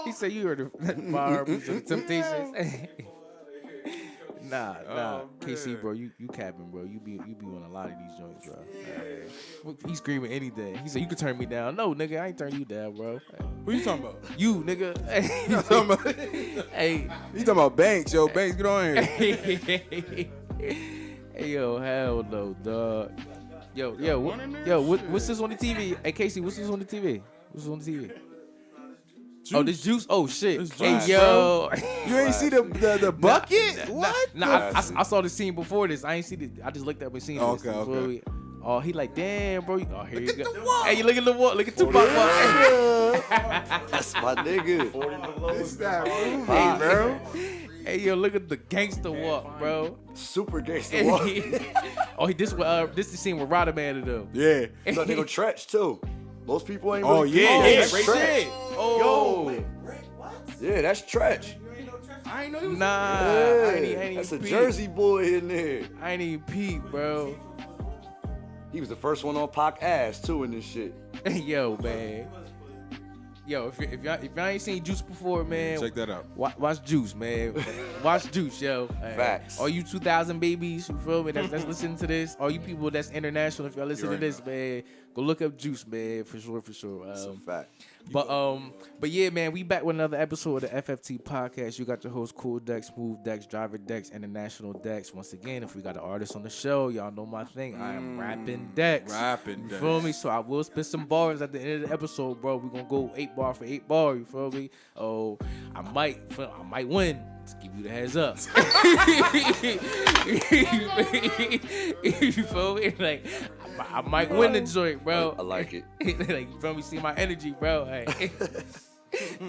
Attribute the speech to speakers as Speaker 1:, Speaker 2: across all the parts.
Speaker 1: He said you heard the Barbs and Temptations. Nah, KC, bro, you capping, bro. You be on a lot of these joints, bro. He screaming anything. He said you could turn me down. No, nigga, I ain't turn you down, bro.
Speaker 2: Who you talking about?
Speaker 1: You, nigga. Hey,
Speaker 2: You talking about Banks, yo? Banks, get on here.
Speaker 1: Hey, yo, hell no, dog. Yo, what's this on the TV? Hey, Casey, what's this on the TV? What's on the TV?
Speaker 2: Juice.
Speaker 1: Oh, this juice? Oh, shit.
Speaker 2: This
Speaker 1: Hey,
Speaker 2: juice,
Speaker 1: yo.
Speaker 2: You ain't see the bucket? What?
Speaker 1: Nah, I saw the scene before this. I ain't see the. I just looked up and seen this.
Speaker 2: Okay.
Speaker 1: Oh, he like, damn, bro. Oh, here you go. Hey, you look at the wall. Look at Tupac.
Speaker 3: That's my nigga.
Speaker 4: 40 below.
Speaker 2: It's that movie, bro.
Speaker 1: Hey, yo, look at the gangster walk, bro.
Speaker 3: Super gangster walk.
Speaker 1: Oh, this the scene with Rodman and them.
Speaker 2: Yeah.
Speaker 3: So they go Tretch too. Most people ain't
Speaker 2: Oh,
Speaker 3: really
Speaker 2: yeah.
Speaker 3: people.
Speaker 2: Yeah,
Speaker 3: That's
Speaker 1: right
Speaker 3: Tretch.
Speaker 1: there. Oh,
Speaker 3: Yeah, that's Tretch.
Speaker 2: I ain't know he was.
Speaker 1: nah.
Speaker 3: Yeah,
Speaker 1: I ain't
Speaker 3: that's a
Speaker 1: even peep.
Speaker 3: Jersey boy in there.
Speaker 1: I ain't even peep, bro.
Speaker 3: He was the first one on Pac ass too in this shit.
Speaker 1: Yo, man. Yo, if y'all ain't seen Juice before, man,
Speaker 2: Check that out.
Speaker 1: Watch Juice, man. Watch Juice, yo.
Speaker 3: Facts.
Speaker 1: All you 2000 babies, you feel me? That's listening to this. All you people that's international, if y'all listen to this, man, go look up Juice, man, for sure.
Speaker 3: That's a fact.
Speaker 1: But yeah, man, we back with another episode of the FFT Podcast. You got your host, Cool Dex, Smooth Dex, Driver Dex, International Dex. Once again, if we got an artist on the show, y'all know my thing. I am rapping Dex.
Speaker 2: Rapping
Speaker 1: You feel me? So I will spit some bars at the end of the episode, bro. We gonna go 8 bar for 8 bar. You feel me? Oh, I might win. Just give you the heads up. You feel me? Like I might win the joint, bro.
Speaker 3: I like it.
Speaker 1: Like, you feel me? See my energy, bro. Like,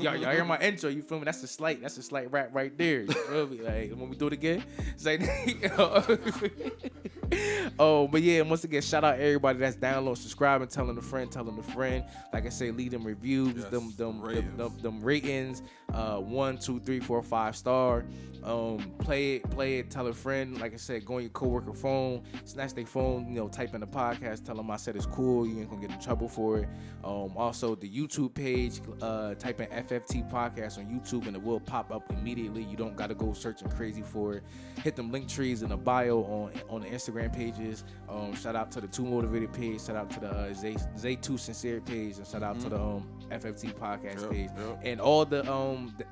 Speaker 1: y'all hear my intro? You feel me? That's a slight rap right there. You feel me? Like, when we do it again, it's like, oh, but yeah, once again, shout out everybody that's downloading, subscribing, telling a friend. Like I say, leave them reviews,
Speaker 2: Yes,
Speaker 1: them ratings, 1, 2, 3, 4, 5 star. Play it, tell a friend. Like I said, go on your coworker phone, snatch their phone, type in the podcast, tell them I said it's cool, you ain't gonna get in trouble for it. Also the YouTube page, type in FFT Podcast on YouTube and it will pop up immediately. You don't gotta go searching crazy for it. Hit them link trees in the bio on the Instagram pages. Shout out to the Too Motivated page, shout out to the Zay Too Sincere page, and shout out to the FFT Podcast page. And all the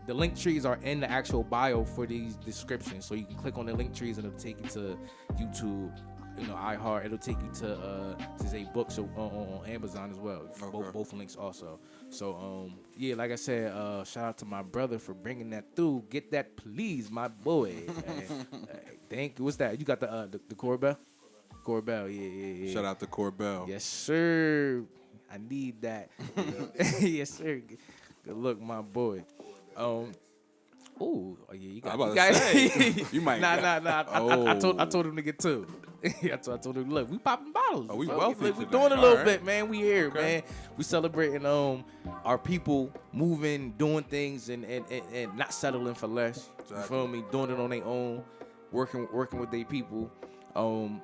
Speaker 1: link trees are in the actual bio for these descriptions, so you can click on the link trees and it'll take you to YouTube, iHeart. It'll take you to Zay Books on Amazon as well.
Speaker 2: Okay.
Speaker 1: Both links also. So yeah, like I said, shout out to my brother for bringing that through. Get that, please, my boy. Thank you. What's that? You got the Corbell? Corbell, yeah.
Speaker 2: Shout out to Corbell.
Speaker 1: Yes, sir. I need that. Yes, sir. Good luck, my boy. Oh yeah, you got.
Speaker 2: I'm about to say, you might.
Speaker 1: Nah.
Speaker 2: Oh.
Speaker 1: I told him to get 2. I told him, look, we popping bottles.
Speaker 2: Oh, we
Speaker 1: bro.
Speaker 2: wealthy
Speaker 1: We
Speaker 2: today.
Speaker 1: doing a little
Speaker 2: All
Speaker 1: bit, man. We here,
Speaker 2: Okay.
Speaker 1: man. We celebrating our people moving, doing things, and not settling for less.
Speaker 2: Exactly.
Speaker 1: You feel me? Doing it on their own, working with their people.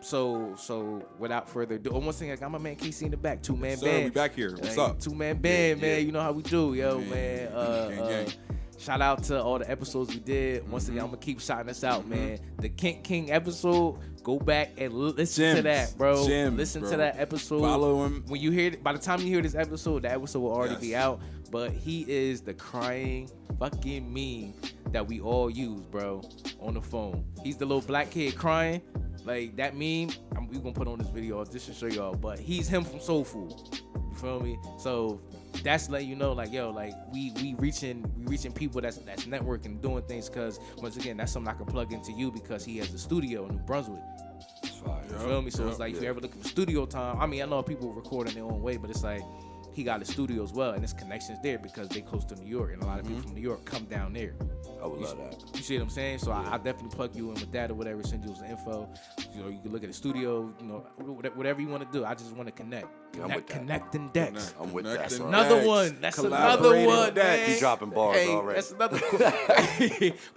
Speaker 1: So without further ado, once again, I got my man KC in the back, 2-man
Speaker 2: Sir,
Speaker 1: band.
Speaker 2: we back here. What's
Speaker 1: Like,
Speaker 2: up?
Speaker 1: 2-man band,
Speaker 3: Yeah.
Speaker 1: man. You know how we do, yo,
Speaker 2: Gang.
Speaker 1: man.
Speaker 2: Gang.
Speaker 1: Shout out to all the episodes we did. Once again, I'm gonna keep shouting us out, man. The Kink King episode, go back and listen to
Speaker 2: Gems.
Speaker 1: that, bro.
Speaker 2: Gems,
Speaker 1: Listen
Speaker 2: bro.
Speaker 1: to that episode.
Speaker 2: Follow him.
Speaker 1: When you hear, by the time you hear this episode, the episode will already be
Speaker 2: Yes.
Speaker 1: out. But he is the crying fucking meme that we all use, bro, on the phone. He's the little black kid crying. Like that meme, we gonna put on this video just to show y'all. But he's him from Soul Food. You feel me? So that's letting you know, like, yo, like we reaching people that's networking, doing things. Cause once again, that's something I can plug into you because he has a studio in New Brunswick. You feel me? So it's like if you ever looking for studio time, I mean, I know people record in their own way, but it's like he got a studio as well, and his connections there because they close to New York, and a lot of people from New York come down there.
Speaker 3: I would love that.
Speaker 1: You see what I'm saying? So I definitely plug you in with that or whatever, send you some info. You can look at the studio, whatever you want to do. I just want to connect.
Speaker 3: I'm with that.
Speaker 1: Connecting decks.
Speaker 3: I'm with that. son.
Speaker 1: Another one. That's another
Speaker 2: Collaborating
Speaker 1: one,
Speaker 2: decks.
Speaker 1: man.
Speaker 3: He dropping bars
Speaker 1: Hey,
Speaker 3: already.
Speaker 1: that's another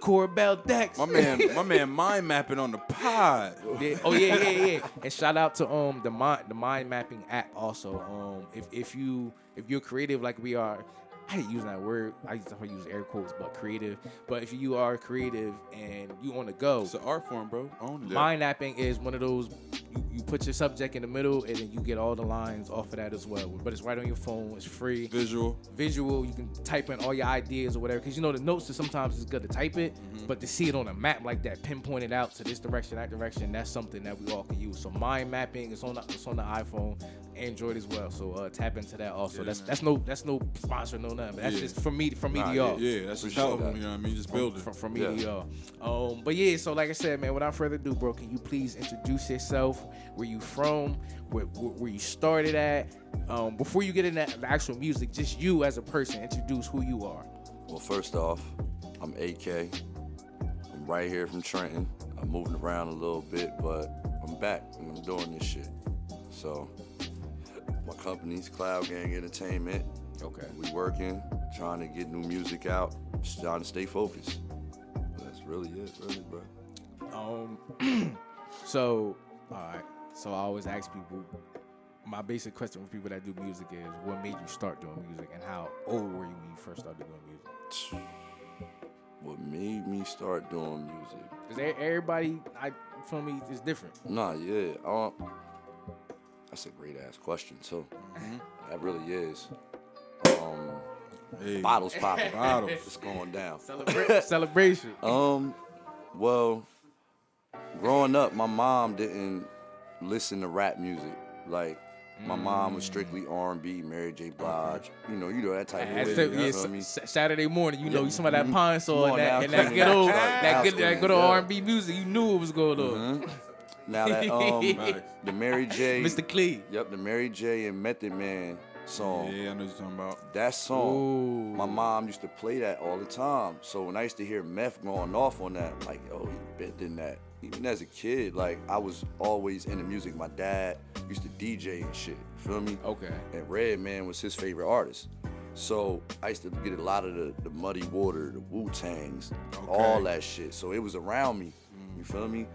Speaker 1: Corbell Dex.
Speaker 2: My man, mind mapping on the pod.
Speaker 1: Yeah. Oh yeah. And shout out to the mind mapping app also. If you're creative like we are, I hate using that word. I used to use air quotes, but creative. But if you are creative and you on the go,
Speaker 2: It's an art form, bro. Own it.
Speaker 1: mind mapping is one of those. You put your subject in the middle, and then you get all the lines off of that as well. But it's right on your phone. It's free.
Speaker 2: Visual.
Speaker 1: You can type in all your ideas or whatever. Because you know the notes is sometimes it's good to type it, but to see it on a map like that, pinpointed out to this direction, that direction, that's something that we all can use. So mind mapping is on the iPhone, Android as well. So tap into that also.
Speaker 2: Yeah,
Speaker 1: that's no sponsor, no nothing. But that's just from me to y'all.
Speaker 2: Yeah, that's just helping. You know what I mean? Just build it.
Speaker 1: From me to y'all. But yeah, so like I said, man, without further ado, bro, can you please introduce yourself? Where you from? Where you started at? Before you get into the actual music, just you as a person, introduce who you are.
Speaker 3: Well, first off, I'm AK. I'm right here from Trenton. I'm moving around a little bit, but I'm back and I'm doing this shit. So, my company's Cloud Gang Entertainment.
Speaker 1: Okay.
Speaker 3: We working, trying to get new music out, just trying to stay focused. That's really it, bro.
Speaker 1: So, all right. So I always ask people, my basic question for people that do music is, what made you start doing music, and how old were you when you first started doing music?
Speaker 3: What made me start doing music?
Speaker 1: Because everybody, for me, is different.
Speaker 3: Nah, yeah. That's a great ass question too. That really is.
Speaker 2: Hey.
Speaker 3: Bottles popping.
Speaker 2: Bottles.
Speaker 3: It's going down.
Speaker 1: Celebration.
Speaker 3: Well, growing up, my mom didn't listen to rap music. Like, my mom was strictly R&B, Mary J. Blige. You know that type of shit. You feel me?
Speaker 1: Saturday morning, you some of that Pine Sol
Speaker 3: Come on
Speaker 1: and
Speaker 3: now,
Speaker 1: that good old,
Speaker 3: clean
Speaker 1: that good old R&B music. You knew what was going on.
Speaker 3: Now that the Mary J.
Speaker 1: Mr. Clee.
Speaker 3: Yep, the Mary J. and Method Man song.
Speaker 2: Yeah, I know what you're talking about.
Speaker 3: That song,
Speaker 1: Ooh.
Speaker 3: my mom used to play that all the time. So when I used to hear Meth going off on that, I'm like, oh, he been in that. Even as a kid, like, I was always into music. My dad used to DJ and shit, you feel me?
Speaker 1: Okay.
Speaker 3: And Redman was his favorite artist. So I used to get a lot of the Muddy Water, the Wu-Tangs, all that shit. So it was around me, you feel me?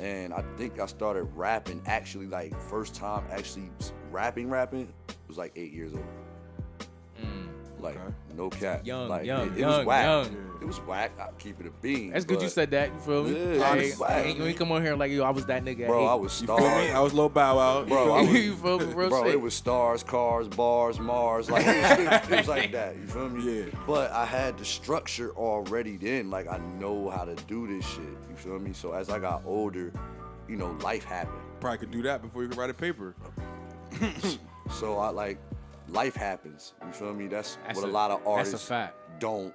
Speaker 3: And I think I started rapping, actually, like, first time actually rapping was like 8 years old. Like, no cap.
Speaker 1: Young,
Speaker 3: like,
Speaker 1: young,
Speaker 3: it
Speaker 1: young,
Speaker 3: was whack.
Speaker 1: young.
Speaker 3: It was whack. I'll keep it a bean.
Speaker 1: That's good you said that, you feel me?
Speaker 3: Yeah,
Speaker 1: Like,
Speaker 3: it's whack.
Speaker 1: you ain't come on here like, yo, I was that nigga.
Speaker 3: Bro,
Speaker 1: at
Speaker 3: I
Speaker 1: 8.
Speaker 3: was
Speaker 2: You feel me?
Speaker 3: stars.
Speaker 2: I was Lil Bow Wow.
Speaker 3: Bro, I was,
Speaker 1: You feel me? Real
Speaker 3: bro,
Speaker 1: shit.
Speaker 3: it was stars, cars, bars, Mars. Like, it was like that. You feel me?
Speaker 2: Yeah.
Speaker 3: But I had the structure already then. Like, I know how to do this shit. You feel me? So as I got older, life happened.
Speaker 2: Probably could do that before you could write a paper.
Speaker 3: So life happens. You feel me? That's what a
Speaker 1: a-
Speaker 3: lot of
Speaker 1: that's a
Speaker 3: artists
Speaker 1: fact.
Speaker 3: don't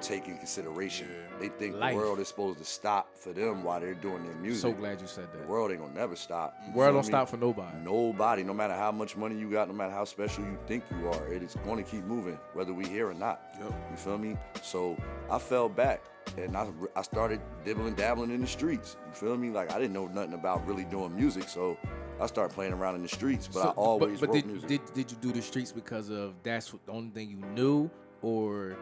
Speaker 3: take in consideration.
Speaker 2: Yeah.
Speaker 3: They think
Speaker 1: Life.
Speaker 3: the world is supposed to stop for them while they're doing their music.
Speaker 1: So glad you said that.
Speaker 3: The world ain't gonna never stop. You
Speaker 1: World
Speaker 3: feel
Speaker 1: don't
Speaker 3: me?
Speaker 1: stop for nobody.
Speaker 3: Nobody, no matter how much money you got, no matter how special you think you are, it is going to keep moving, whether we here or not.
Speaker 2: Yep.
Speaker 3: You feel me? So I fell back and I started dibbling, dabbling in the streets. You feel me? Like, I didn't know nothing about really doing music, so I started playing around in the streets, but I always
Speaker 1: but
Speaker 3: wrote music.
Speaker 1: did you do the streets because of that's the only thing you knew, or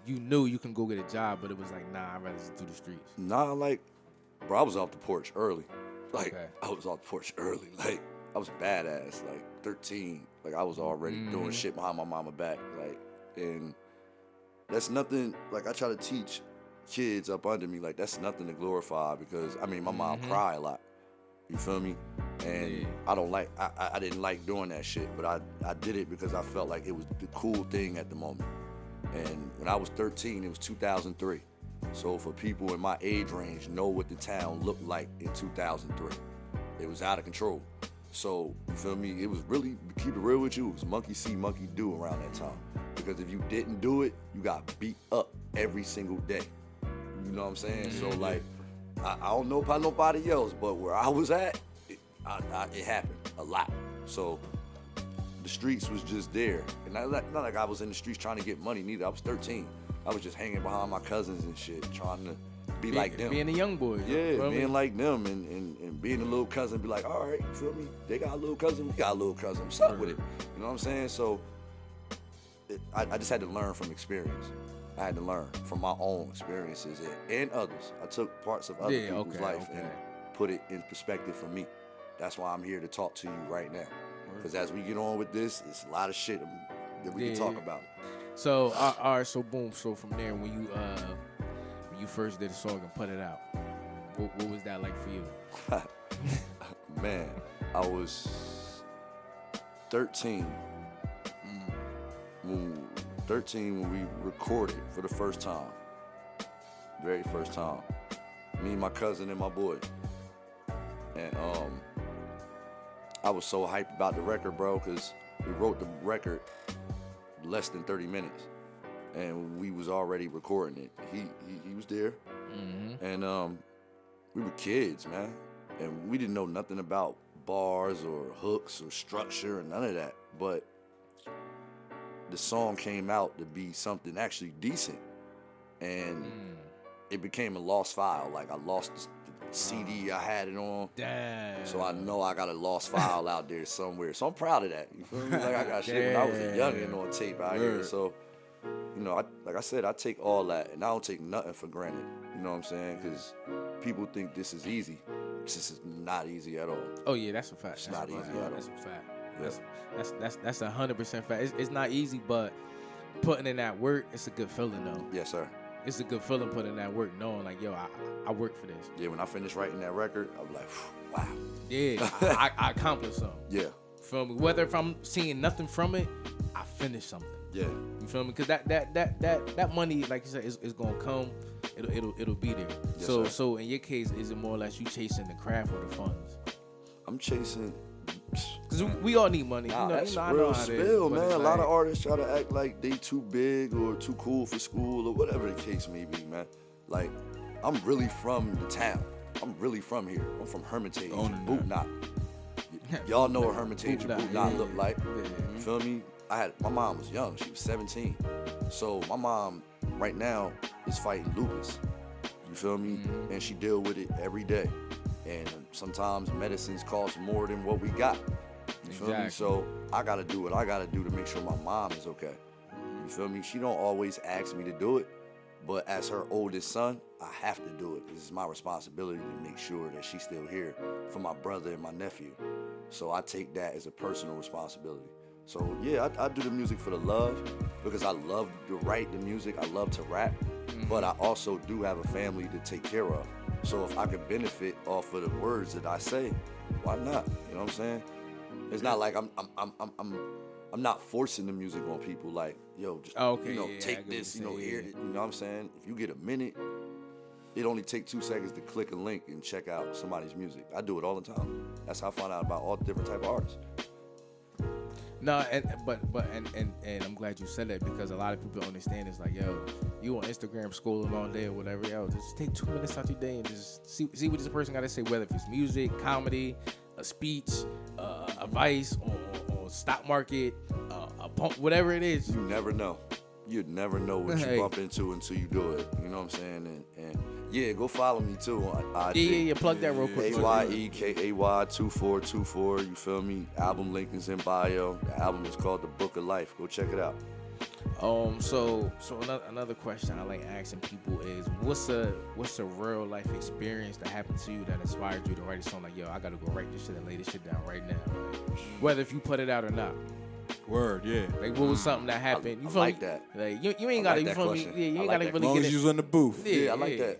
Speaker 1: you knew you can go get a job, but it was like, nah, I'd rather just do the streets?
Speaker 3: Nah, like, bro, I was off the porch early. Like,
Speaker 1: Okay.
Speaker 3: I was off the porch early. Like, I was badass. Like, 13. Like, I was already doing shit behind my mama back. Like, and that's nothing, like, I try to teach kids up under me, like, that's nothing to glorify because, I mean, my mom cry a lot. You feel me? And I didn't like doing that shit, but I did it because I felt like it was the cool thing at the moment. And when I was 13, it was 2003. So for people in my age range, know what the town looked like in 2003. It was out of control. So, you feel me? It was really, to keep it real with you, it was monkey see, monkey do around that time. Because if you didn't do it, you got beat up every single day. You know what I'm saying? So, like, I don't know about nobody else, but where I was at, it happened a lot. So the streets was just there. And not like I was in the streets trying to get money neither. I was 13. I was just hanging behind my cousins and shit, trying to be like them.
Speaker 1: Being a young boy.
Speaker 3: Yeah,
Speaker 1: feel me?
Speaker 3: being like them and being a little cousin, be like, all right, you feel me? They got a little cousin, we got a little cousin. What's up with it? You know what I'm saying? So I just had to learn from experience. I had to learn from my own experiences and others. I took parts of other people's life and put it in perspective for me. That's why I'm here to talk to you right now. Because as we get on with this, it's a lot of shit that we can talk about.
Speaker 1: So, all right. So, boom. So from there, when you first did a song and put it out, what was that like for you?
Speaker 3: Man, I was 13. 13 when we recorded for the first time. Very first time. Me and my cousin and my boy. And I was so hyped about the record, bro, because we wrote the record less than 30 minutes. And we was already recording it. He was there. Mm-hmm. And we were kids, man. And we didn't know nothing about bars or hooks or structure or none of that. But the song came out to be something actually decent. And it became a lost file. Like, I lost the CD I had it on.
Speaker 1: Damn.
Speaker 3: So I know I got a lost file out there somewhere. So I'm proud of that. You feel me? Like, I got shit when I was a youngin' on tape out here. So, you know, like I said, I take all that. And I don't take nothing for granted. You know what I'm saying? Because people think this is easy. This is not easy at all.
Speaker 1: Oh, yeah, that's a fact.
Speaker 3: It's not easy at all.
Speaker 1: That's a fact.
Speaker 3: Yeah.
Speaker 1: That's 100% fact. It's not easy, but putting in that work, it's a good feeling, though.
Speaker 3: Yes, sir.
Speaker 1: It's a good feeling putting in that work, knowing like, yo, I work for this.
Speaker 3: Yeah, when I finished writing that record, I was like, wow.
Speaker 1: Yeah, I accomplished something.
Speaker 3: Yeah.
Speaker 1: Feel me? Whether if I'm seeing nothing from it, I finished something.
Speaker 3: Yeah.
Speaker 1: You feel me? Because that money, like you said, is gonna come. It'll be there.
Speaker 3: Yes,
Speaker 1: so
Speaker 3: sir.
Speaker 1: so in your case, is it more or less you chasing the craft or the funds?
Speaker 3: I'm chasing.
Speaker 1: Because we all need money.
Speaker 3: Nah, that's
Speaker 1: I
Speaker 3: real
Speaker 1: know how it is,
Speaker 3: spill,
Speaker 1: but
Speaker 3: man.
Speaker 1: it's
Speaker 3: A lot
Speaker 1: like-
Speaker 3: of artists try to act like they too big or too cool for school or whatever the case may be, man. Like, I'm really from the town. I'm really from here. I'm from Hermitage, Boot Knot. Y'all know what Hermitage and Boot Knot look like. You feel me? My mom was young. She was 17. So my mom right now is fighting lupus. You feel me? And she deal with it every day. And sometimes medicines cost more than what we got. You feel me? So I gotta do what I gotta do to make sure my mom is okay. You feel me? She don't always ask me to do it, but as her oldest son, I have to do it. It's my responsibility to make sure that she's still here for my brother and my nephew. So I take that as a personal responsibility. So yeah, I do the music for the love because I love to write the music. I love to rap, but I also do have a family to take care of. So if I can benefit off of the words that I say, why not? You know what I'm saying? It's not like I'm not forcing the music on people. Like, yo, just take this, hear it. You know what I'm saying? If you get a minute, it only takes 2 seconds to click a link and check out somebody's music. I do it all the time. That's how I find out about all different type of artists.
Speaker 1: No, but I'm glad you said that because a lot of people understand it's like, yo, you on Instagram scrolling all day or whatever, yo, just take 2 minutes out your day and just see what this person got to say, whether if it's music, comedy, a speech, advice, or stock market, a pump, whatever it is.
Speaker 3: You never know. You'd never know what you bump into until you do it. You know what I'm saying? And yeah, go follow me too on IG.
Speaker 1: Yeah, plug that real quick.
Speaker 3: AYEKAY2424. You feel me? Album link is in bio. The album is called The Book of Life. Go check it out.
Speaker 1: So another question I like asking people is, what's a real life experience that happened to you that inspired you to write a song like, yo, I gotta go write this shit and lay this shit down right now, like, whether if you put it out or not.
Speaker 2: Word, yeah.
Speaker 1: Like, what was something that happened? You
Speaker 3: I
Speaker 1: feel
Speaker 3: like
Speaker 1: me?
Speaker 3: that.
Speaker 1: Like, you ain't gotta, you feel me? Yeah, you ain't gotta really
Speaker 2: As long
Speaker 1: get
Speaker 2: as
Speaker 1: it.
Speaker 2: you was in the booth.
Speaker 3: Yeah, I like that.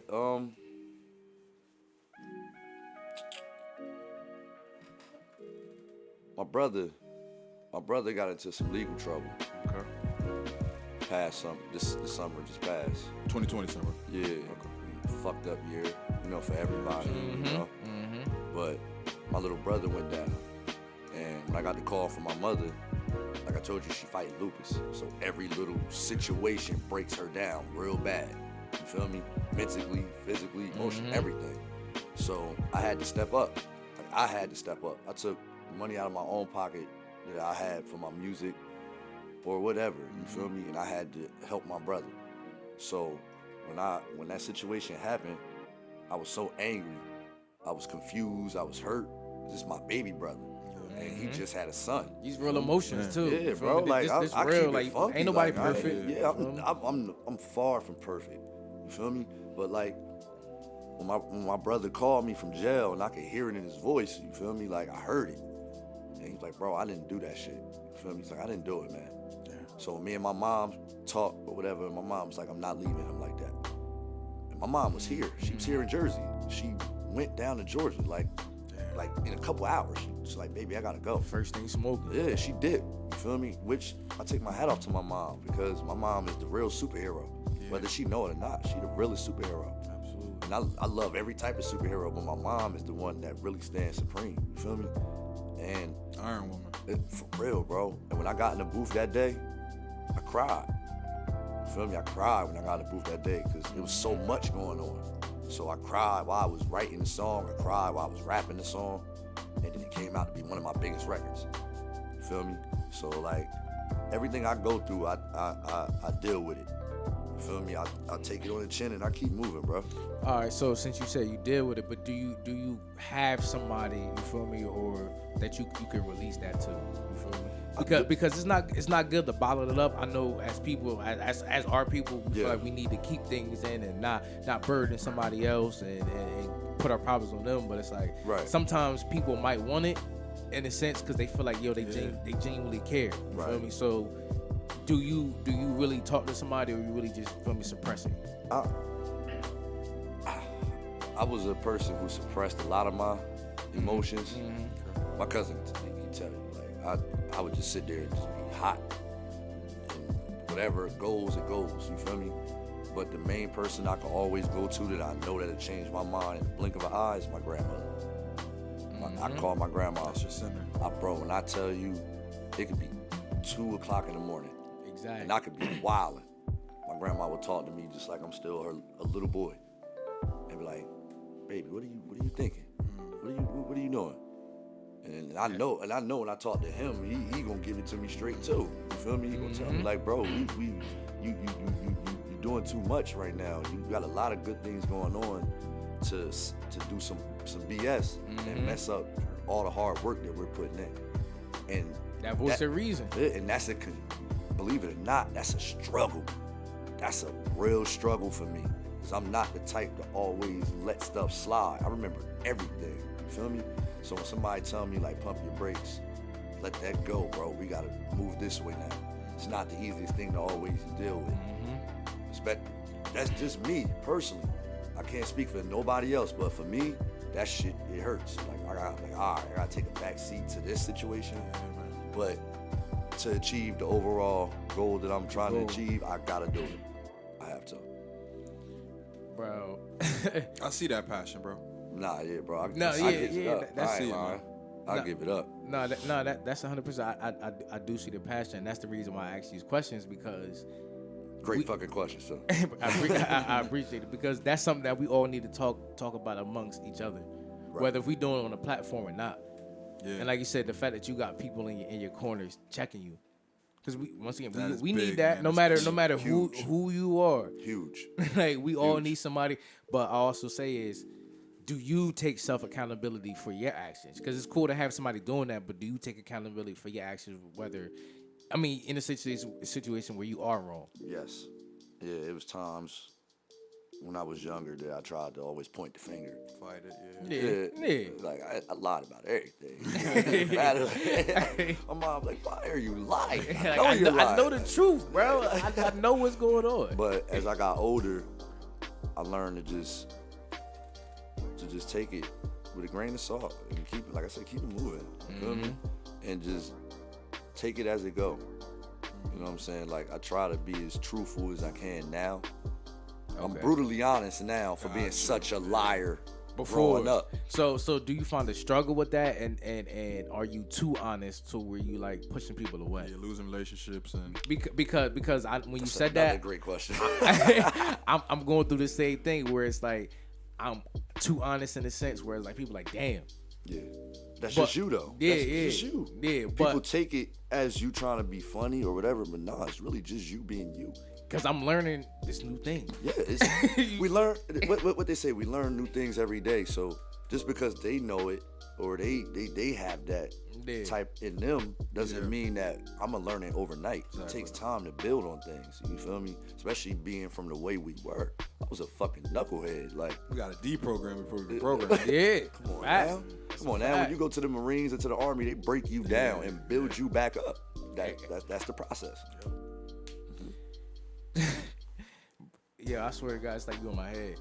Speaker 3: My brother got into some legal trouble.
Speaker 2: Okay.
Speaker 3: This summer just passed.
Speaker 2: 2020 summer.
Speaker 3: Yeah.
Speaker 2: Okay.
Speaker 3: Fucked up year, for everybody, But my little brother went down. And when I got the call from my mother, like I told you, she fighting lupus. So every little situation breaks her down real bad. You feel me? Mentally, physically, emotionally, everything. So I had to step up. I took money out of my own pocket that I had for my music or whatever, you feel me? And I had to help my brother. So when that situation happened, I was so angry. I was confused. I was hurt. This is my baby brother. And he just had a son.
Speaker 1: These real emotions too.
Speaker 3: Yeah, bro. Like
Speaker 1: this
Speaker 3: I
Speaker 1: real.
Speaker 3: keep it
Speaker 1: Like,
Speaker 3: funky.
Speaker 1: ain't nobody
Speaker 3: like,
Speaker 1: perfect.
Speaker 3: I'm far from perfect. You feel me? But like when my brother called me from jail and I could hear it in his voice, you feel me? Like I heard it. And he's like, bro, I didn't do that shit. You feel me? He's like, I didn't do it, man. Yeah. So me and my mom talked or whatever, and my mom was like, I'm not leaving him like that. And my mom was here. She was here in Jersey. She went down to Georgia like in a couple hours. She's like, baby, I gotta go.
Speaker 1: First thing smoking.
Speaker 3: Yeah, she did. You feel me? Which I take my hat off to my mom, because my mom is the real superhero. Yeah. Whether she know it or not, she the realest superhero.
Speaker 1: Absolutely.
Speaker 3: And I love every type of superhero, but my mom is the one that really stands supreme. You feel me? And
Speaker 2: Iron Woman.
Speaker 3: For real, bro. And when I got in the booth that day, I cried. You feel me? I cried when I got in the booth that day because it was so much going on. So I cried while I was writing the song. I cried while I was rapping the song. And then it came out to be one of my biggest records. You feel me? So like everything I go through, I deal with it. You feel me? I take it on the chin and I keep moving, bro.
Speaker 1: All right, so since you said you deal with it, but do you have somebody, you feel me, or that you can release that to? You feel me? Because it's not good to bottle it up. I know as people, as our people, we feel like we need to keep things in and not burden somebody else and put our problems on them. But it's like sometimes people might want it in a sense because they feel like they genuinely care. You feel me? So do you really talk to somebody, or you really just feel me suppress it?
Speaker 3: I was a person who suppressed a lot of my emotions. Mm-hmm. My cousin can tell you, like I would just sit there and just be hot, and whatever it goes, you feel me? But the main person I can always go to that I know that'll change my mind in the blink of an eye is my grandmother. I call my grandma.
Speaker 2: That's your center.
Speaker 3: Bro, when I tell you, it could be 2 o'clock in the morning.
Speaker 1: Exactly.
Speaker 3: And I could be wilding. My grandma would talk to me just like I'm still a little boy, and be like, "Baby, what are you thinking? What are you doing?" And I know when I talk to him, he gonna give it to me straight too. You feel me? He gonna tell me like, "Bro, you doing too much right now. You got a lot of good things going on to do some BS and mess up all the hard work that we're putting in." And
Speaker 1: that was the reason.
Speaker 3: And that's believe it or not, that's a struggle. That's a real struggle for me. Because I'm not the type to always let stuff slide. I remember everything. You feel me? So when somebody tell me like pump your brakes, let that go, bro. We gotta move this way now. It's not the easiest thing to always deal with. That's just me personally. I can't speak for nobody else, but for me, that shit, it hurts. Like I gotta take a back seat to this situation. But to achieve the overall goal that I'm trying to achieve, I gotta do it. I have to.
Speaker 1: Bro.
Speaker 2: I see that passion, bro.
Speaker 3: Nah, yeah, bro. I
Speaker 1: give it up.
Speaker 3: That's it, man. I'll give it up.
Speaker 1: That's 100%. I do see the passion. And that's the reason why I ask these questions, because
Speaker 3: great fucking questions, too.
Speaker 1: I appreciate it, because that's something that we all need to talk about amongst each other, whether if we doing it on a platform or not. Yeah. And like you said, the fact that you got people in your corners checking you, because we need that, man. no matter who you are.
Speaker 3: Huge.
Speaker 1: Like we all need somebody. But I also say is, do you take self accountability for your actions? Because it's cool to have somebody doing that, but do you take accountability for your actions? In a situation where you are wrong.
Speaker 3: Yes. Yeah, it was times when I was younger that I tried to always point the finger.
Speaker 2: Fight it,
Speaker 3: yeah. Like, I lied about everything. My mom like, why are you lying? I
Speaker 1: know the truth, bro. I know what's going on.
Speaker 3: But as I got older, I learned to just take it with a grain of salt and keep it, like I said, keep it moving. You feel me? And just take it as it go. You know what I'm saying? Like, I try to be as truthful as I can now. Okay. I'm brutally honest now for being such a liar growing up.
Speaker 1: So do you find a struggle with that, and are you too honest to where you like pushing people away?
Speaker 2: You're losing relationships and
Speaker 1: because when you said that,
Speaker 3: great question.
Speaker 1: I'm going through the same thing where it's like I'm too honest in a sense where it's like people like, damn.
Speaker 3: Yeah. That's just you though.
Speaker 1: Yeah,
Speaker 3: That's just you.
Speaker 1: Yeah,
Speaker 3: people take it as you trying to be funny or whatever, but nah, it's really just you being you.
Speaker 1: Because I'm learning this new thing.
Speaker 3: Yeah, we learn what they say. We learn new things every day. So just because they know it or they have that type in them doesn't mean that I'm gonna learn it overnight. Exactly. It takes time to build on things. You feel me? Especially being from the way we were. I was a fucking knucklehead. Like,
Speaker 2: we got to deprogram before we can program.
Speaker 1: Yeah.
Speaker 3: Come on now. When you go to the Marines or to the Army, they break you down and build you back up. That's the process.
Speaker 1: Yeah, I swear to God, it's like you in my head.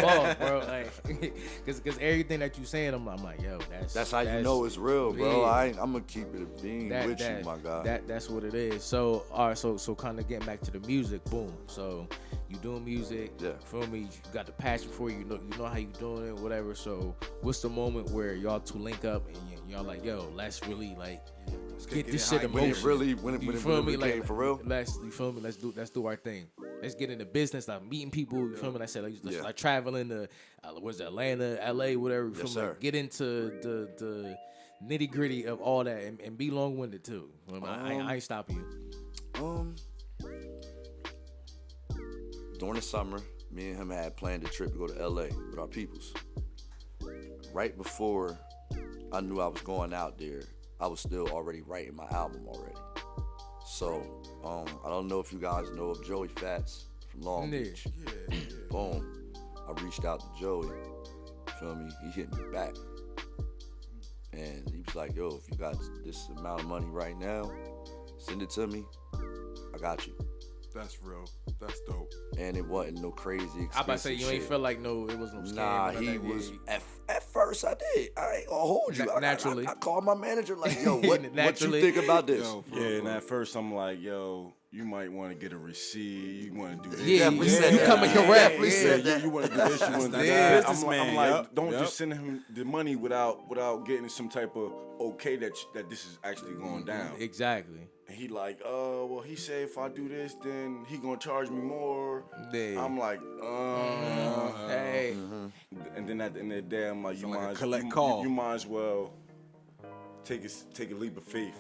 Speaker 1: Pause, bro. Like, cause everything that you saying, I'm like, yo,
Speaker 3: that's how you know it's real, bro.
Speaker 1: Yeah.
Speaker 3: I'm gonna keep it a bean with you, my guy.
Speaker 1: That's what it is. So, all right, so kind of getting back to the music, boom. So, you doing music,
Speaker 3: Yeah.
Speaker 1: Feel me? You got the passion for it. You know how you doing it, whatever. So, what's the moment where y'all two link up and y'all like, yo, let's really like get this shit in motion.
Speaker 3: When it became for real.
Speaker 1: You feel me? Let's do our thing. Let's get into business, like meeting people. You feel me? Like I said, like traveling to Atlanta, LA, whatever. You feel me?
Speaker 3: sir.
Speaker 1: Like, get into the nitty gritty of all that and be long winded too. I ain't stopping you.
Speaker 3: During the summer, me and him had planned a trip to go to LA with our peoples. Right before I knew I was going out there, I was still already writing my album already. So, I don't know if you guys know of Joey Fats from Long Beach.
Speaker 2: Yeah.
Speaker 3: Boom. I reached out to Joey. Feel me? He hit me back. And he was like, yo, if you got this amount of money right now, send it to me. I got you.
Speaker 2: That's real. That's dope.
Speaker 3: And it wasn't no crazy expensive
Speaker 1: I about to say, you ain't
Speaker 3: shit.
Speaker 1: feel like it was no scam.
Speaker 3: Nah, he was. At first, I did. I ain't gonna hold you.
Speaker 1: Naturally.
Speaker 3: I called my manager like, yo, what you
Speaker 1: Naturally.
Speaker 3: think about this?
Speaker 2: Yo,
Speaker 4: Yeah, and at first I'm like, yo, you might want to get a receipt. You want to do this.
Speaker 1: Yeah,
Speaker 3: Definitely said
Speaker 1: you
Speaker 3: that.
Speaker 1: coming correct.
Speaker 3: Definitely
Speaker 1: Yeah.
Speaker 3: said that.
Speaker 4: You want to do this, you want to do
Speaker 2: That's
Speaker 4: that.
Speaker 2: business,
Speaker 4: I'm
Speaker 2: man.
Speaker 4: like,
Speaker 2: Yep.
Speaker 4: don't
Speaker 2: Yep.
Speaker 4: just send him the money without getting some type of okay that this is actually going down.
Speaker 1: Exactly.
Speaker 4: And he like, well, he said if I do this, then he gonna charge me more.
Speaker 1: Yeah.
Speaker 4: I'm like,
Speaker 1: Hey.
Speaker 4: and then at the end of the day, I'm like,
Speaker 2: Sound like a
Speaker 4: might
Speaker 2: collect
Speaker 4: you,
Speaker 2: call.
Speaker 4: you might as well take a leap of faith.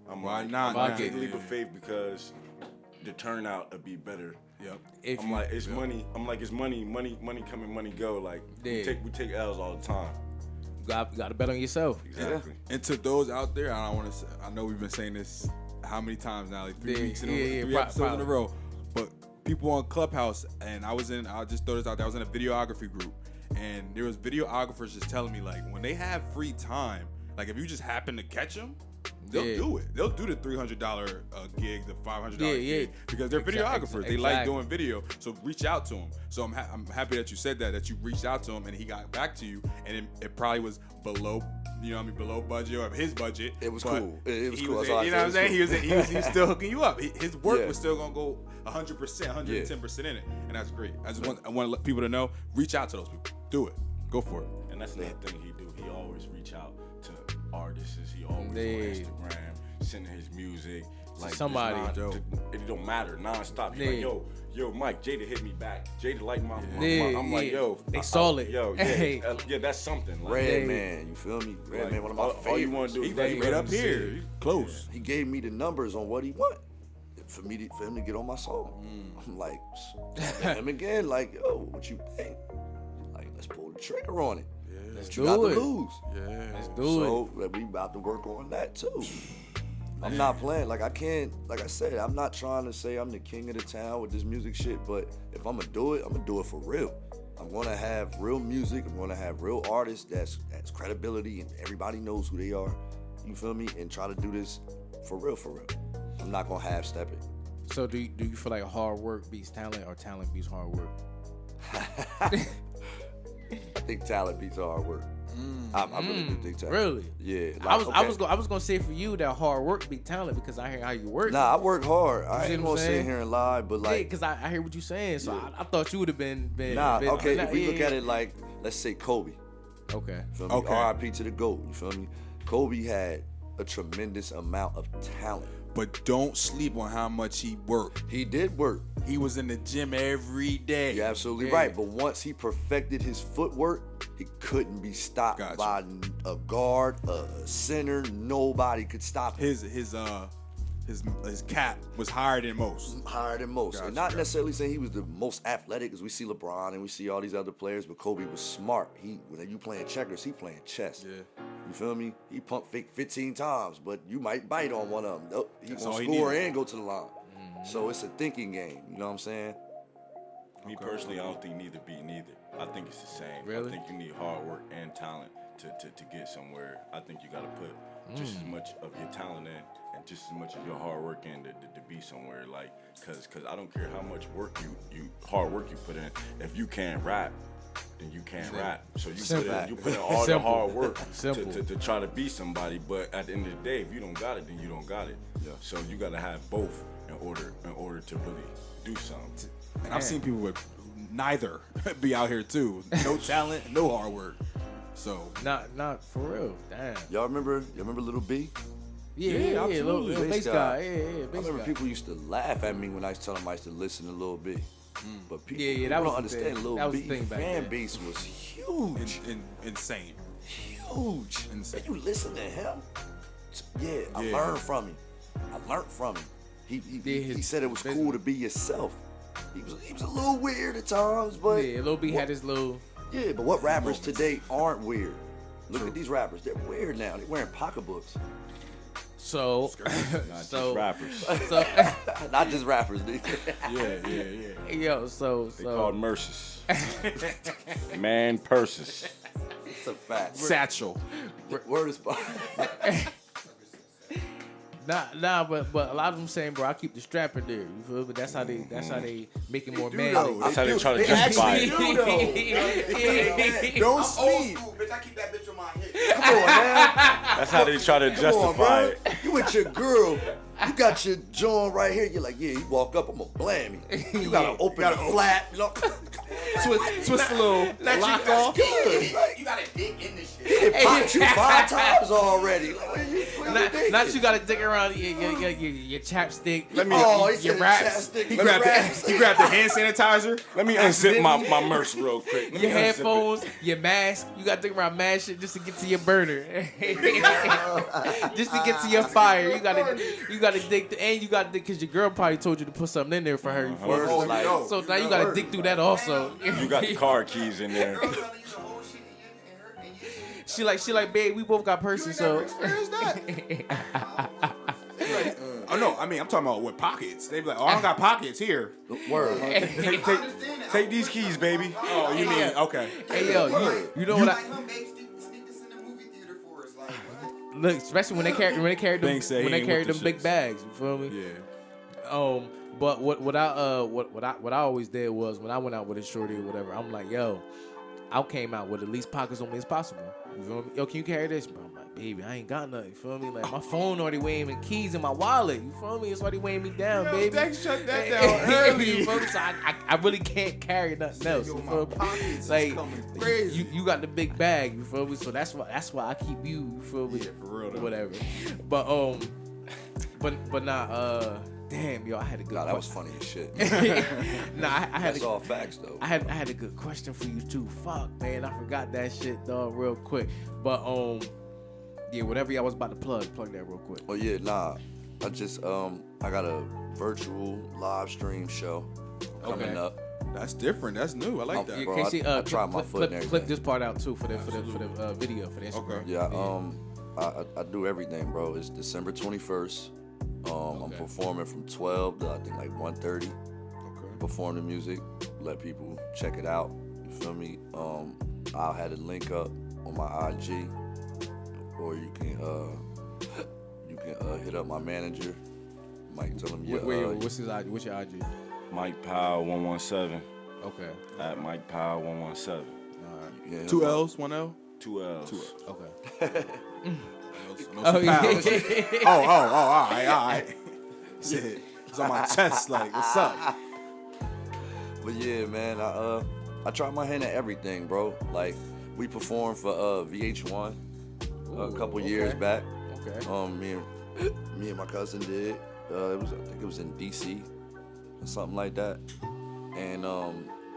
Speaker 4: I'm
Speaker 2: Why
Speaker 4: like,
Speaker 2: not?
Speaker 1: Fuck
Speaker 4: take
Speaker 1: it.
Speaker 4: a leap of faith because the turnout will be better.
Speaker 2: Yep.
Speaker 1: If
Speaker 4: I'm
Speaker 1: you,
Speaker 4: like, it's money. I'm like, it's money coming, money go. Like
Speaker 1: Yeah.
Speaker 4: we take L's all the time.
Speaker 1: got to bet on yourself.
Speaker 4: Exactly.
Speaker 2: And to those out there, I don't want to say, I know we've been saying this how many times now, like 3
Speaker 1: Yeah,
Speaker 2: weeks in a
Speaker 1: yeah,
Speaker 2: row,
Speaker 1: yeah,
Speaker 2: three episodes in a row. But people on Clubhouse, and I'll just throw this out there, I was in a videography group, and there was videographers just telling me, like, when they have free time, like, if you just happen to catch them, they'll
Speaker 1: Yeah.
Speaker 2: do it. They'll do the $300 gig, the $500
Speaker 1: Yeah,
Speaker 2: gig, because they're videographers. They
Speaker 1: Exactly.
Speaker 2: like doing video, so reach out to them. So I'm happy that you said that you reached out to him and he got back to you, and it probably was below, below budget or his budget.
Speaker 3: It was
Speaker 2: but
Speaker 3: cool. It was
Speaker 2: he
Speaker 3: cool.
Speaker 2: was-
Speaker 3: That's all I
Speaker 2: you know what I'm
Speaker 3: said.
Speaker 2: saying? He was still hooking you up. His work
Speaker 3: Yeah.
Speaker 2: was still gonna go 100%, 110% in it, and that's great. I want to let people to know, reach out to those people. Do it. Go for it.
Speaker 4: And that's another thing he do. He always reach out to artists. He always
Speaker 1: Yeah.
Speaker 4: on Instagram, sending his music. Like
Speaker 1: somebody.
Speaker 4: it don't matter, nonstop. He's
Speaker 1: Yeah.
Speaker 4: like, yo, Mike, Jada hit me back. Jada liked my
Speaker 1: Yeah,
Speaker 4: I'm like,
Speaker 1: yeah.
Speaker 4: yo,
Speaker 1: They saw it.
Speaker 4: Yo,
Speaker 1: Hey.
Speaker 4: yeah, that's something. Like,
Speaker 3: Redman, you feel me? Redman,
Speaker 4: like,
Speaker 3: one of my favorites.
Speaker 4: all you want to do is
Speaker 2: He right up here. He close.
Speaker 3: He gave me the numbers on what he want for him to get on my song. I'm like, him again, like, yo, what you think? Like, let's pull the trigger on it.
Speaker 1: Let's
Speaker 3: What you got
Speaker 1: do it.
Speaker 3: to lose?
Speaker 2: Yeah.
Speaker 1: Let's do
Speaker 3: So we about to work on that too. I'm not playing. Like, I can't, like I said, I'm not trying to say I'm the king of the town with this music shit, but if I'm gonna do it, I'm gonna do it for real. I'm gonna have real music. I'm gonna have real artists that's credibility and everybody knows who they are. You feel me? And try to do this for real, for real. I'm not gonna half step it.
Speaker 1: it. So do you feel like hard work beats talent or talent beats hard work?
Speaker 3: I think talent beats hard work. I really do think talent.
Speaker 1: Really?
Speaker 3: Yeah.
Speaker 1: I
Speaker 3: like,
Speaker 1: was gonna say for you that hard work beat talent because I hear how you work.
Speaker 3: Nah, I work hard. I
Speaker 1: see
Speaker 3: ain't
Speaker 1: what I'm
Speaker 3: gonna sit
Speaker 1: saying?
Speaker 3: here and lie, but
Speaker 1: Yeah,
Speaker 3: like,
Speaker 1: because I hear what you're saying. So I thought you would have been
Speaker 3: nah,
Speaker 1: been-
Speaker 3: okay,
Speaker 1: nah,
Speaker 3: if we
Speaker 1: yeah,
Speaker 3: look
Speaker 1: yeah.
Speaker 3: at it like, let's say Kobe.
Speaker 1: Okay.
Speaker 3: You feel me?
Speaker 2: Okay.
Speaker 3: R.I.P. to the GOAT. You feel me? Kobe had a tremendous amount of talent.
Speaker 2: But don't sleep on how much he worked.
Speaker 3: He did work.
Speaker 2: He was in the gym every day.
Speaker 3: You're absolutely
Speaker 1: Yeah.
Speaker 3: right. But once he perfected his footwork, he couldn't be stopped
Speaker 2: Gotcha.
Speaker 3: by a guard, a center. Nobody could stop him.
Speaker 2: His cap was higher than most.
Speaker 3: Higher than most.
Speaker 2: Gotcha,
Speaker 3: And not
Speaker 2: gotcha.
Speaker 3: necessarily saying he was the most athletic, as we see LeBron and we see all these other players, but Kobe was smart. When you playing checkers, he playing chess.
Speaker 2: Yeah.
Speaker 3: You feel me? He pump fake 15 times, but you might bite on one of them. Nope, he
Speaker 2: That's
Speaker 3: gonna
Speaker 2: all he
Speaker 3: score
Speaker 2: needed.
Speaker 3: and go to the line. So it's a thinking game. You know what I'm saying?
Speaker 4: Me personally, I don't think neither beat neither. I think it's the same.
Speaker 1: Really?
Speaker 4: I think you need hard work and talent to get somewhere. I think you got to put just as much of your talent in just as much as your hard work in to be somewhere. Like, cause I don't care how much work you hard work you put in. If you can't rap, then you can't rap. So you put in all the hard work to try to be somebody. But at the end of the day, if you don't got it, then you don't got it. Yeah. So you gotta have both in order to really do something.
Speaker 2: And I've seen people with neither be out here too. No talent, no hard work. So
Speaker 1: not for real. Damn.
Speaker 3: Y'all remember Little B?
Speaker 1: Yeah,
Speaker 2: absolutely.
Speaker 1: Little bass guy. Yeah,
Speaker 3: I
Speaker 1: bass
Speaker 3: remember
Speaker 1: guy.
Speaker 3: people used to laugh at me when I used to tell them I used to listen to Lil B. But people,
Speaker 1: that
Speaker 3: people
Speaker 1: was
Speaker 3: don't understand
Speaker 1: that
Speaker 3: Lil
Speaker 1: was the
Speaker 3: B
Speaker 1: thing back
Speaker 3: fan
Speaker 1: then.
Speaker 3: base was huge.
Speaker 2: insane.
Speaker 3: Huge.
Speaker 2: Insane.
Speaker 3: And you listen to him? Yeah, I learned from him. He said it was cool to be yourself. He was a little weird at times, but
Speaker 1: Yeah, Lil B had his little.
Speaker 3: yeah, but what rappers today aren't weird? Look at these rappers. They're weird now. They're wearing pocketbooks.
Speaker 1: So,
Speaker 4: Just rappers.
Speaker 1: so,
Speaker 3: Not just rappers, dude.
Speaker 2: Yeah.
Speaker 1: yo,
Speaker 4: They called Merces. Man purses.
Speaker 3: It's a fact.
Speaker 2: Satchel.
Speaker 3: Word is
Speaker 1: Nah, but a lot of them saying, bro, I keep the strap in there. You feel me? That's how they make it more manly.
Speaker 4: That's how they try to justify it.
Speaker 2: Don't sleep.
Speaker 3: bitch. I keep that bitch on my head. Come on, man.
Speaker 4: That's how they try to justify it.
Speaker 3: You with your girl. You got your joint right here. You're like, yeah, you walk up, I'm gonna blam you. You gotta open the flap. You know?
Speaker 2: Twist a little lock off.
Speaker 3: Good. Like,
Speaker 5: You gotta dig in this shit.
Speaker 3: it popped you 5 times already. Like,
Speaker 1: Not you gotta dig around your chapstick.
Speaker 3: He said
Speaker 1: your raps.
Speaker 3: chapstick.
Speaker 2: He grabbed the hand sanitizer.
Speaker 4: Let me unzip my merch real quick. Let me
Speaker 1: Your
Speaker 4: unzip it.
Speaker 1: headphones, your mask, you gotta dig around mad shit just to get to your burner. Just to get to your fire. You gotta dig and you gotta dig because your girl probably told you to put something in there for her.
Speaker 3: Word is like,
Speaker 1: So now you gotta dig through that also.
Speaker 4: You got the car keys in there.
Speaker 5: Girl telling you the whole shit and
Speaker 1: She like, babe, we both got purses, so.
Speaker 2: Oh no, I mean I'm talking about with pockets. They be like, oh, I don't got pockets here.
Speaker 3: word.
Speaker 4: Take these keys, baby.
Speaker 2: Oh, you mean okay?
Speaker 1: Hey yo, you know what
Speaker 5: like him, babe, sneak this in the movie theater for us. Like, what?
Speaker 1: look, especially when they carried them
Speaker 2: Banks said he ain't with
Speaker 1: them
Speaker 2: the
Speaker 1: big
Speaker 2: shits.
Speaker 1: bags. You feel me?
Speaker 2: Yeah.
Speaker 1: But what I always did was when I went out with a shorty or whatever, I'm like, yo, I came out with the least pockets on me as possible. You feel me? Yo, can you carry this, bro? I'm like, baby, I ain't got nothing. You feel me? Like my phone already weighing me, keys in my wallet. You feel me? It's already weighing me down, baby.
Speaker 2: Dex shut that down early.
Speaker 1: You feel me? So I really can't carry nothing else. You feel me? Like
Speaker 2: crazy.
Speaker 1: you got the big bag. You feel me? So that's why I keep you. You feel me?
Speaker 2: Yeah, for real, though.
Speaker 1: Whatever. But nah. Damn, yo, I had a good.
Speaker 3: Nah, that was funny as shit.
Speaker 1: Nah, I had
Speaker 3: That's all facts though.
Speaker 1: I had a good question for you too. Fuck, man, I forgot that shit, dog, real quick. But yeah, whatever y'all was about to plug that real quick.
Speaker 3: Oh yeah, nah. I just I got a virtual live stream show coming
Speaker 1: Okay.
Speaker 3: up.
Speaker 2: That's different. That's new. I like that.
Speaker 1: Yeah,
Speaker 3: bro,
Speaker 1: Casey,
Speaker 3: I tried my foot and
Speaker 1: clip
Speaker 3: everything.
Speaker 1: this part out too for the video for the Instagram.
Speaker 2: Okay.
Speaker 3: Yeah, I do everything, bro. It's December 21st. I'm performing from 12 to I think like 1:30.
Speaker 2: Okay.
Speaker 3: Perform the music, let people check it out. You feel me? I'll have a link up on my IG, or you can hit up my manager. Mike, tell him
Speaker 1: What's his IG? What's your IG?
Speaker 4: Mike Powell 117
Speaker 1: Okay.
Speaker 4: at Mike Powell 117.
Speaker 3: yeah,
Speaker 2: 2 L's, 1 L.
Speaker 4: 2 L's.
Speaker 1: Okay.
Speaker 2: No
Speaker 1: Oh, yeah.
Speaker 2: all right. Shit. It's on my chest, like, what's up?
Speaker 3: But yeah, man, I try my hand at everything, bro. Like we performed for VH1 a couple years back.
Speaker 1: Okay.
Speaker 3: Me and my cousin did. I think it was in DC or something like that. And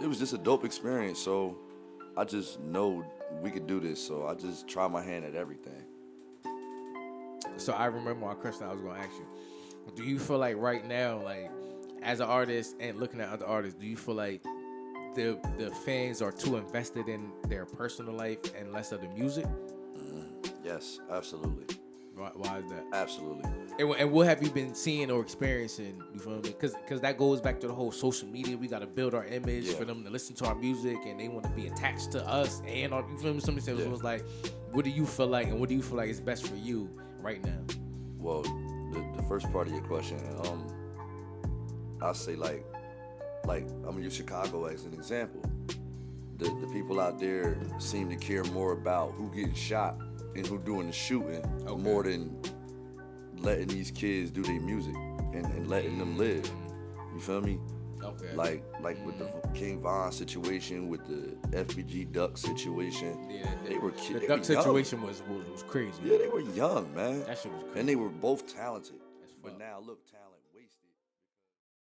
Speaker 3: it was just a dope experience. So I just know we could do this. So I just try my hand at everything.
Speaker 1: So I remember my question I was gonna ask you. Do you feel like right now, like as an artist and looking at other artists, do you feel like the fans are too invested in their personal life and less of the music?
Speaker 3: Yes, absolutely.
Speaker 1: Why is that?
Speaker 3: Absolutely.
Speaker 1: And what have you been seeing or experiencing? You feel me? Because that goes back to the whole social media. We got to build our image for them to listen to our music, and they want to be attached to us. And you feel me? Somebody said it was like, what do you feel like, and what do you feel like is best for you right now?
Speaker 3: Well, the first part of your question, I'll say like I'm gonna use Chicago as an example. The people out there seem to care more about who getting shot and who doing the shooting more than letting these kids do their music and letting them live. You feel me?
Speaker 1: Okay.
Speaker 3: Like with the King Von situation, with the FBG Duck situation.
Speaker 1: Yeah,
Speaker 3: they were kids.
Speaker 1: The Duck situation was crazy.
Speaker 3: Yeah, they were young, man.
Speaker 1: That shit was crazy.
Speaker 3: And they were both talented.
Speaker 1: That's
Speaker 3: But
Speaker 1: fucked.
Speaker 3: now look, talented.